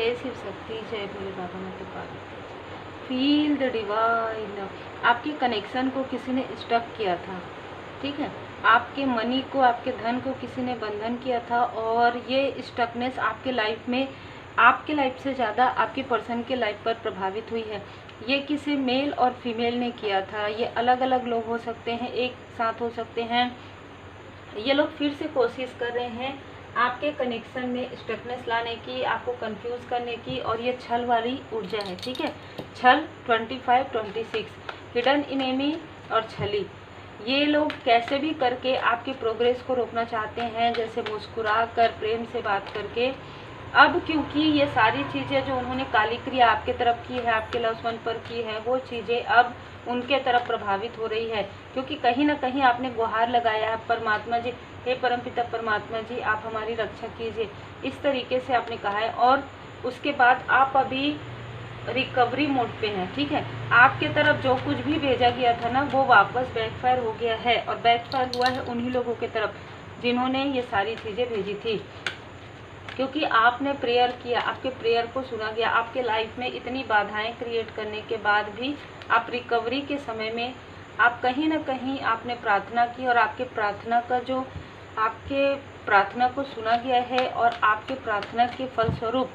हे शिव शक्ति, जय भोले बाबा माता Parvati. Feel the divine love. आपके कनेक्शन को किसी ने स्टक किया था, ठीक है, आपके मनी को, आपके धन को किसी ने बंधन किया था, और ये स्टकनेस आपके लाइफ में, आपके लाइफ से ज़्यादा आपके पर्सन के लाइफ पर प्रभावित हुई है। ये किसी मेल और फीमेल ने किया था। ये अलग अलग लोग हो सकते हैं, एक साथ हो सकते हैं। ये लोग फिर से कोशिश कर रहे हैं आपके कनेक्शन में स्टकनेस लाने की, आपको कंफ्यूज करने की, और ये छल वाली ऊर्जा है, ठीक है। छल 25, 26, हिडन इनेमी और छली। ये लोग कैसे भी करके आपके प्रोग्रेस को रोकना चाहते हैं, जैसे मुस्कुरा कर, प्रेम से बात करके। अब क्योंकि ये सारी चीज़ें जो उन्होंने काली क्रिया आपके तरफ की है, आपके लव्स पर की है, वो चीज़ें अब उनके तरफ प्रभावित हो रही है, क्योंकि कहीं ना कहीं आपने गुहार लगाया है, परमात्मा जी, हे परमपिता परमात्मा जी, आप हमारी रक्षा कीजिए, इस तरीके से आपने कहा है। और उसके बाद आप अभी रिकवरी मोड पे हैं, ठीक है। आपके तरफ जो कुछ भी भेजा गया था ना, वो वापस बैकफायर हो गया है, और बैकफायर हुआ है उन्हीं लोगों के तरफ जिन्होंने ये सारी चीज़ें भेजी थी, क्योंकि आपने प्रेयर किया, आपके प्रेयर को सुना गया। आपके लाइफ में इतनी बाधाएं क्रिएट करने के बाद भी आप रिकवरी के समय में आप कहीं ना कहीं आपने प्रार्थना की, और आपके प्रार्थना का जो, आपके प्रार्थना को सुना गया है, और आपके प्रार्थना के फलस्वरूप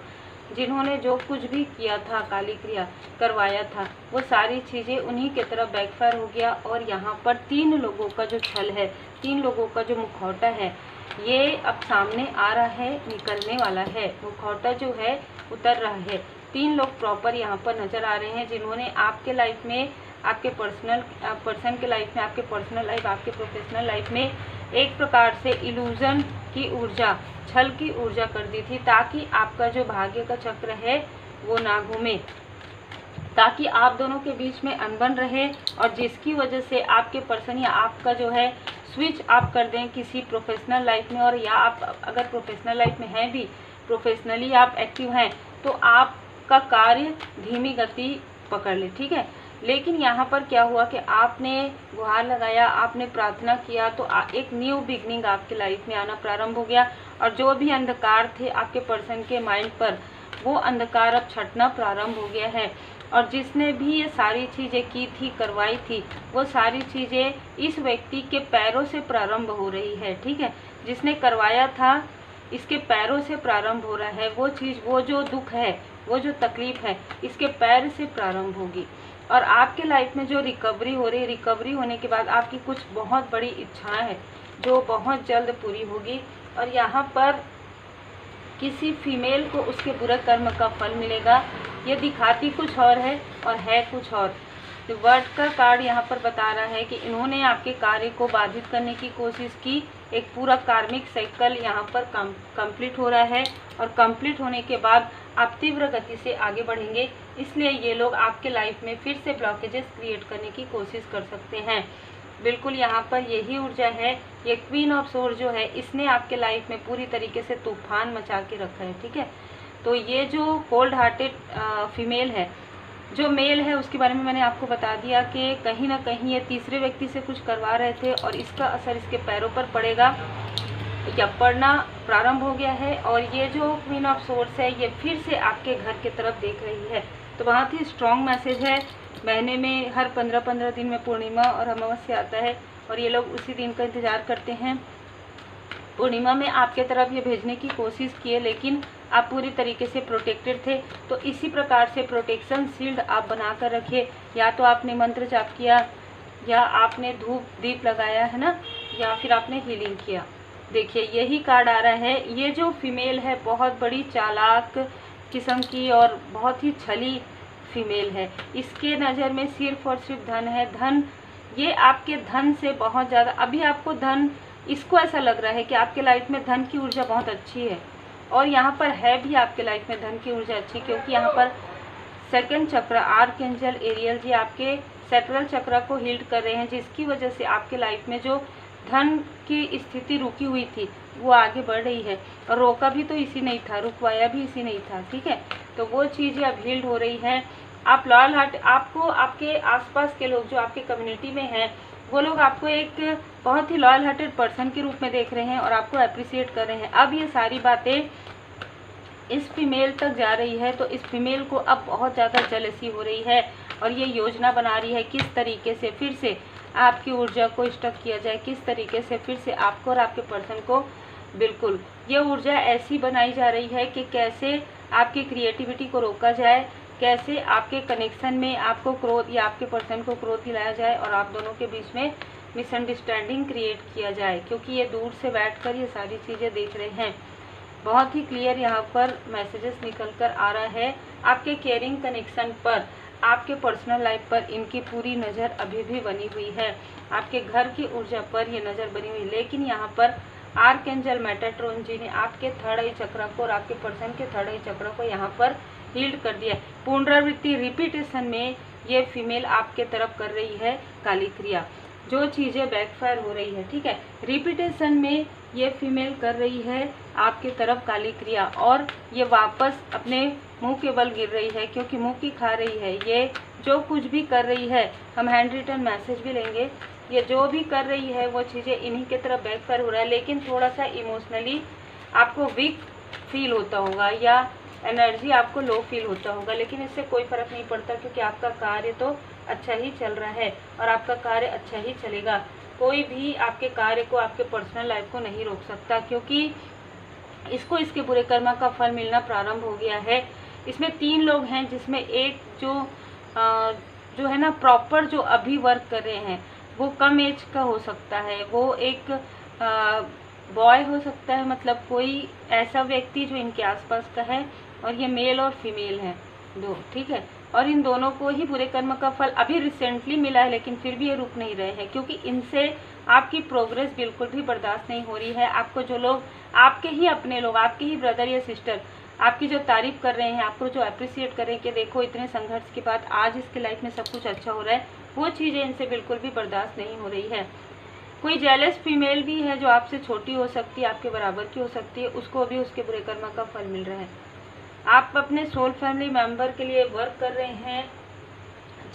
जिन्होंने जो कुछ भी किया था, काली क्रिया करवाया था, वो सारी चीज़ें उन्हीं के तरफ बैकफायर हो गया। और यहाँ पर 3 लोगों का जो छल है, 3 लोगों का जो मुखौटा है, ये अब सामने आ रहा है, निकलने वाला है। मुखौटा जो है उतर रहा है। 3 लोग प्रॉपर यहाँ पर नज़र आ रहे हैं, जिन्होंने आपके लाइफ में, आपके पर्सन के लाइफ में, आपके पर्सनल लाइफ, आपके प्रोफेशनल लाइफ में एक प्रकार से इल्यूजन की ऊर्जा, छल की ऊर्जा कर दी थी, ताकि आपका जो भाग्य का चक्र है वो ना घूमे, ताकि आप दोनों के बीच में अनबन रहे, और जिसकी वजह से आपके पर्सन या आपका जो है स्विच आप कर दें किसी प्रोफेशनल लाइफ में, और या आप अगर प्रोफेशनल लाइफ में हैं भी, प्रोफेशनली आप एक्टिव हैं, तो आपका कार्य धीमी गति पकड़ ले, ठीक है। लेकिन यहाँ पर क्या हुआ कि आपने गुहार लगाया, आपने प्रार्थना किया, तो एक न्यू बिगनिंग आपके लाइफ में आना प्रारंभ हो गया, और जो भी अंधकार थे आपके पर्सन के माइंड पर, वो अंधकार अब छटना प्रारंभ हो गया है। और जिसने भी ये सारी चीज़ें की थी, करवाई थी, वो सारी चीज़ें इस व्यक्ति के पैरों से प्रारंभ हो रही है, ठीक है। जिसने करवाया था, इसके पैरों से प्रारंभ हो रहा है वो चीज़, वो जो दुख है, वो जो तकलीफ है, इसके पैर से प्रारंभ होगी। और आपके लाइफ में जो रिकवरी हो रही है, रिकवरी होने के बाद आपकी कुछ बहुत बड़ी इच्छाएं हैं जो बहुत जल्द पूरी होगी। और यहाँ पर किसी फीमेल को उसके बुरे कर्म का फल मिलेगा। ये दिखाती कुछ और है और है कुछ और। तो वर्ड का कार्ड यहाँ पर बता रहा है कि इन्होंने आपके कार्य को बाधित करने की कोशिश की। एक पूरा कार्मिक साइकिल यहाँ पर कंप्लीट हो रहा है, और कंप्लीट होने के बाद आप तीव्र गति से आगे बढ़ेंगे। इसलिए ये लोग आपके लाइफ में फिर से ब्लॉकेजेस क्रिएट करने की कोशिश कर सकते हैं। बिल्कुल यहाँ पर यही ऊर्जा है। ये क्वीन ऑफ सोर्ड जो है, इसने आपके लाइफ में पूरी तरीके से तूफान मचा के रखा है, ठीक है। तो ये जो कोल्ड हार्टेड फीमेल है, जो मेल है उसके बारे में मैंने आपको बता दिया कि कहीं ना कहीं ये तीसरे व्यक्ति से कुछ करवा रहे थे, और इसका असर इसके पैरों पर पड़ेगा या पड़ना प्रारंभ हो गया है। और ये जो क्वीन ऑफ सोर्ड्स है, ये फिर से आपके घर की तरफ देख रही है। तो बहुत ही स्ट्रॉन्ग मैसेज है। महीने में हर 15-15 दिन में पूर्णिमा और अमावस्या आता है, और ये लोग उसी दिन का इंतज़ार करते हैं। पूर्णिमा में आपके तरफ ये भेजने की कोशिश किए, लेकिन आप पूरी तरीके से प्रोटेक्टेड थे। तो इसी प्रकार से प्रोटेक्शन शील्ड आप बना कर रखिए। या तो आपने मंत्र जाप किया, या आपने धूप दीप लगाया है ना, या फिर आपने हीलिंग किया। देखिए यही कार्ड आ रहा है। ये जो फीमेल है बहुत बड़ी चालाक किस्म की और बहुत ही छली फीमेल है। इसके नज़र में सिर्फ और सिर्फ धन है। धन, ये आपके धन से बहुत ज़्यादा, अभी आपको धन, इसको ऐसा लग रहा है कि आपके लाइफ में धन की ऊर्जा बहुत अच्छी है, और यहाँ पर है भी आपके लाइफ में धन की ऊर्जा अच्छी, क्योंकि यहाँ पर सेकंड चक्र आर्कएंजल एरियल जी आपके सैक्रल चक्र को हील्ड कर रहे हैं, जिसकी वजह से आपके लाइफ में जो धन की स्थिति रुकी हुई थी वो आगे बढ़ रही है। और रोका भी तो इसी नहीं था, रुकवाया भी इसी नहीं था, ठीक है। तो वो चीज़ें अब हील्ड हो रही हैं। आप लॉयल हार्ट, आपको आपके आसपास के लोग जो आपके कम्युनिटी में हैं, वो लोग आपको एक बहुत ही लॉयल हार्टेड पर्सन के रूप में देख रहे हैं और आपको अप्रिशिएट कर रहे हैं। अब ये सारी बातें इस फीमेल तक जा रही है, तो इस फीमेल को अब बहुत ज़्यादा जेलसी हो रही है और ये योजना बना रही है किस तरीके से फिर से आपकी ऊर्जा को स्टक किया जाए, किस तरीके से फिर से आपको और आपके पर्सन को, बिल्कुल ये ऊर्जा ऐसी बनाई जा रही है कि कैसे आपकी क्रिएटिविटी को रोका जाए, कैसे आपके कनेक्शन में आपको क्रोध या आपके पर्सन को क्रोध दिलाया जाए और आप दोनों के बीच में मिसअंडरस्टैंडिंग क्रिएट किया जाए, क्योंकि ये दूर से बैठकर ये सारी चीज़ें देख रहे हैं। बहुत ही क्लियर यहाँ पर मैसेजेस निकल कर आ रहा है। आपके केयरिंग कनेक्शन पर, आपके पर्सनल लाइफ पर इनकी पूरी नज़र अभी भी बनी हुई है। आपके घर की ऊर्जा पर ये नज़र बनी हुई, लेकिन यहाँ पर आर्कएंजल मेटाट्रॉन जी ने आपके थर्ड आई चक्र को और आपके पर्सन के थर्ड आई चक्र को यहाँ पर हील्ड कर दिया। पुनरावृत्ति रिपीटेशन में ये फीमेल आपके तरफ कर रही है काली क्रिया, जो चीज़ें बैकफायर हो रही है, ठीक है, रिपीटेशन में ये फीमेल कर रही है आपके तरफ काली क्रिया, और ये वापस अपने मुंह के बल गिर रही है, क्योंकि मुंह की खा रही है। ये जो कुछ भी कर रही है, हम हैंड रिटन मैसेज भी लेंगे, ये जो भी कर रही है वो चीज़ें इन्हीं के तरफ बैकफायर हो रहा है। लेकिन थोड़ा सा इमोशनली आपको वीक फील होता होगा या एनर्जी आपको लो फील होता होगा, लेकिन इससे कोई फ़र्क नहीं पड़ता, क्योंकि आपका कार्य तो अच्छा ही चल रहा है और आपका कार्य अच्छा ही चलेगा। कोई भी आपके कार्य को, आपके पर्सनल लाइफ को नहीं रोक सकता, क्योंकि इसको इसके बुरे कर्मा का फल मिलना प्रारंभ हो गया है। इसमें 3 लोग हैं, जिसमें एक जो है ना प्रॉपर जो अभी वर्क कर रहे हैं वो कम एज का हो सकता है, वो एक बॉय हो सकता है, मतलब कोई ऐसा व्यक्ति जो इनके आसपास का है, और ये मेल और फीमेल हैं 2, ठीक है, और इन दोनों को ही बुरे कर्म का फल अभी रिसेंटली मिला है, लेकिन फिर भी ये रुक नहीं रहे हैं, क्योंकि इनसे आपकी प्रोग्रेस बिल्कुल भी बर्दाश्त नहीं हो रही है। आपको जो लोग, आपके ही अपने लोग, आपके ही ब्रदर या सिस्टर आपकी जो तारीफ कर रहे हैं, आपको जो अप्रिशिएट कर रहे हैं कि देखो इतने संघर्ष के बाद आज इसके लाइफ में सब कुछ अच्छा हो रहा है, वो चीज़ें इनसे बिल्कुल भी बर्दाश्त नहीं हो रही है। कोई जेलस फीमेल भी है जो आपसे छोटी हो सकती है, आपके बराबर की हो सकती है, उसको भी उसके बुरे कर्म का फल मिल रहा है। आप अपने सोल फैमिली मेंबर के लिए वर्क कर रहे हैं,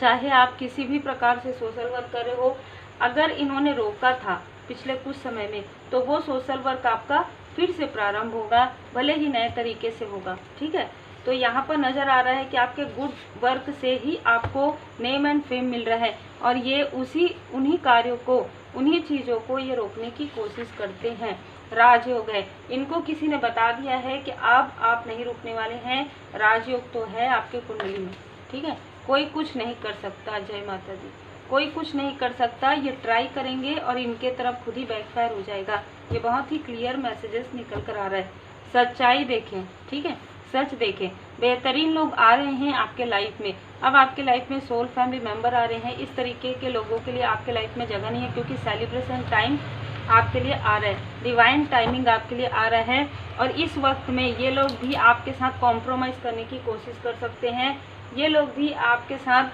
चाहे आप किसी भी प्रकार से सोशल वर्क कर रहे हो, अगर इन्होंने रोका था पिछले कुछ समय में, तो वो सोशल वर्क आपका फिर से प्रारंभ होगा, भले ही नए तरीके से होगा, ठीक है। तो यहाँ पर नज़र आ रहा है कि आपके गुड वर्क से ही आपको नेम एंड फेम मिल रहा है, और ये उन्हीं कार्यों को, उन्हीं चीज़ों को ये रोकने की कोशिश करते हैं। राजयोग है, इनको किसी ने बता दिया है कि अब आप नहीं रुकने वाले हैं, राजयोग तो है आपके कुंडली में, ठीक है, कोई कुछ नहीं कर सकता। जय माता दी। कोई कुछ नहीं कर सकता, ये ट्राई करेंगे और इनके तरफ खुद ही बैकफायर हो जाएगा। ये बहुत ही क्लियर मैसेजेस निकल कर आ रहा है। सच्चाई देखें, ठीक है, सच देखें। बेहतरीन लोग आ रहे हैं आपके लाइफ में। अब आपके लाइफ में सोल फैमिली मेंबर आ रहे हैं। इस तरीके के लोगों के लिए आपके लाइफ में जगह नहीं है, क्योंकि सेलिब्रेशन टाइम आपके लिए आ रहा है, डिवाइन टाइमिंग आपके लिए आ रहा है, और इस वक्त में ये लोग भी आपके साथ कॉम्प्रोमाइज़ करने की कोशिश कर सकते हैं। ये लोग भी आपके साथ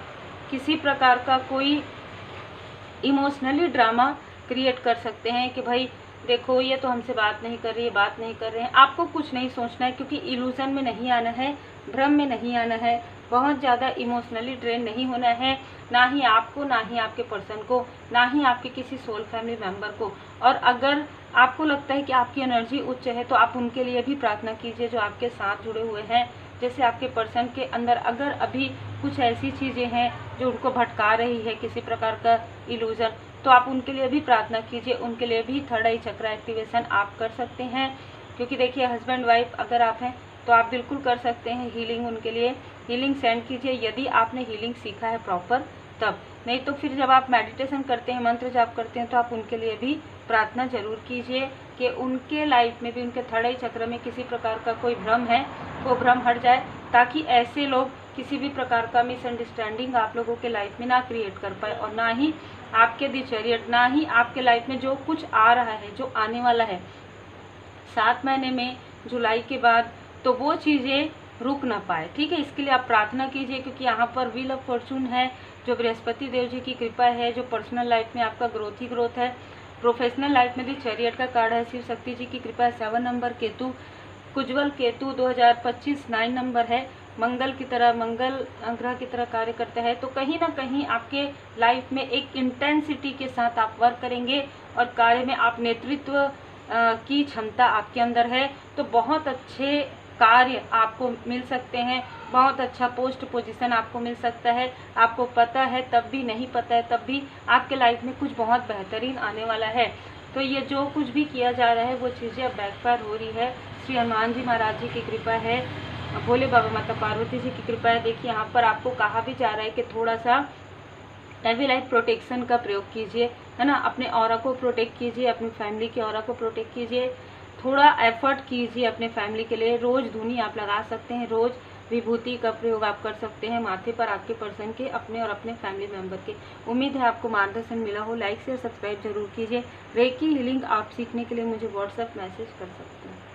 किसी प्रकार का कोई इमोशनली ड्रामा क्रिएट कर सकते हैं कि भाई देखो ये तो हमसे बात नहीं कर रही है, बात नहीं कर रहे हैं। आपको कुछ नहीं सोचना है, क्योंकि इल्यूजन में नहीं आना है, भ्रम में नहीं आना है, बहुत ज़्यादा इमोशनली ड्रेन नहीं होना है, ना ही आपको, ना ही आपके पर्सन को, ना ही आपके किसी सोल फैमिली मेम्बर को। और अगर आपको लगता है कि आपकी एनर्जी उच्च है, तो आप उनके लिए भी प्रार्थना कीजिए जो आपके साथ जुड़े हुए हैं। जैसे आपके पर्सन के अंदर अगर अभी कुछ ऐसी चीज़ें हैं जो उनको भटका रही है, किसी प्रकार का इल्यूजन, तो आप उनके लिए भी प्रार्थना कीजिए। उनके लिए भी थर्ड आई चक्र एक्टिवेशन आप कर सकते हैं, क्योंकि देखिए हस्बैंड वाइफ अगर आप हैं तो आप बिल्कुल कर सकते हैं हीलिंग। उनके लिए हीलिंग सेंड कीजिए, यदि आपने हीलिंग सीखा है प्रॉपर तब। नहीं तो फिर जब आप मेडिटेशन करते हैं, मंत्र जाप करते हैं, तो आप उनके लिए भी प्रार्थना जरूर कीजिए कि उनके लाइफ में भी, उनके थर्ड आई चक्र में किसी प्रकार का कोई भ्रम है वो भ्रम हट जाए, ताकि ऐसे लोग किसी भी प्रकार का मिसअंडरस्टैंडिंग आप लोगों के लाइफ में ना क्रिएट कर पाए, और ना ही आपके दिचरियट, ना ही आपके लाइफ में जो कुछ आ रहा है, जो आने वाला है 7 महीने में, जुलाई के बाद, तो वो चीज़ें रुक ना पाए, ठीक है। इसके लिए आप प्रार्थना कीजिए, क्योंकि यहाँ पर व्हील ऑफ फॉर्चून है, जो बृहस्पति देव जी की कृपा है, जो पर्सनल लाइफ में आपका ग्रोथ ही ग्रोथ है। प्रोफेशनल लाइफ में भी चैरियट का कार्ड है, शिव शक्ति जी की कृपा है। 7 नंबर केतु, कुज्वल केतु 2025 9 नंबर है, मंगल की तरह, मंगल ग्रह की तरह कार्य करता है। तो कहीं ना कहीं आपके लाइफ में एक इंटेंसिटी के साथ आप वर्क करेंगे, और कार्य में आप नेतृत्व की क्षमता आपके अंदर है। तो बहुत अच्छे कार्य आपको मिल सकते हैं, बहुत अच्छा पोस्ट पोजीशन आपको मिल सकता है। आपको पता है तब भी, नहीं पता है तब भी, आपके लाइफ में कुछ बहुत बेहतरीन आने वाला है। तो ये जो कुछ भी किया जा रहा है वो चीज़ें अब बैकफायर हो रही है। श्री हनुमान जी महाराज जी की कृपा है, भोले बाबा माता पार्वती जी की कृपा है। देखिए यहाँ पर आपको कहा भी जा रहा है कि थोड़ा सा एवी लाइट प्रोटेक्शन का प्रयोग कीजिए, है ना। अपने ऑरा को प्रोटेक्ट कीजिए, अपनी फैमिली के ऑरा को प्रोटेक्ट कीजिए, थोड़ा एफर्ट कीजिए अपने फैमिली के लिए। रोज़ धूनी आप लगा सकते हैं, रोज़ विभूति का प्रयोग आप कर सकते हैं माथे पर आपके पर्सन के, अपने और अपने फैमिली मेंबर के। उम्मीद है आपको मार्गदर्शन मिला हो। लाइक शेयर सब्सक्राइब जरूर कीजिए। रेकी हीलिंग आप सीखने के लिए मुझे व्हाट्सएप मैसेज कर सकते हैं।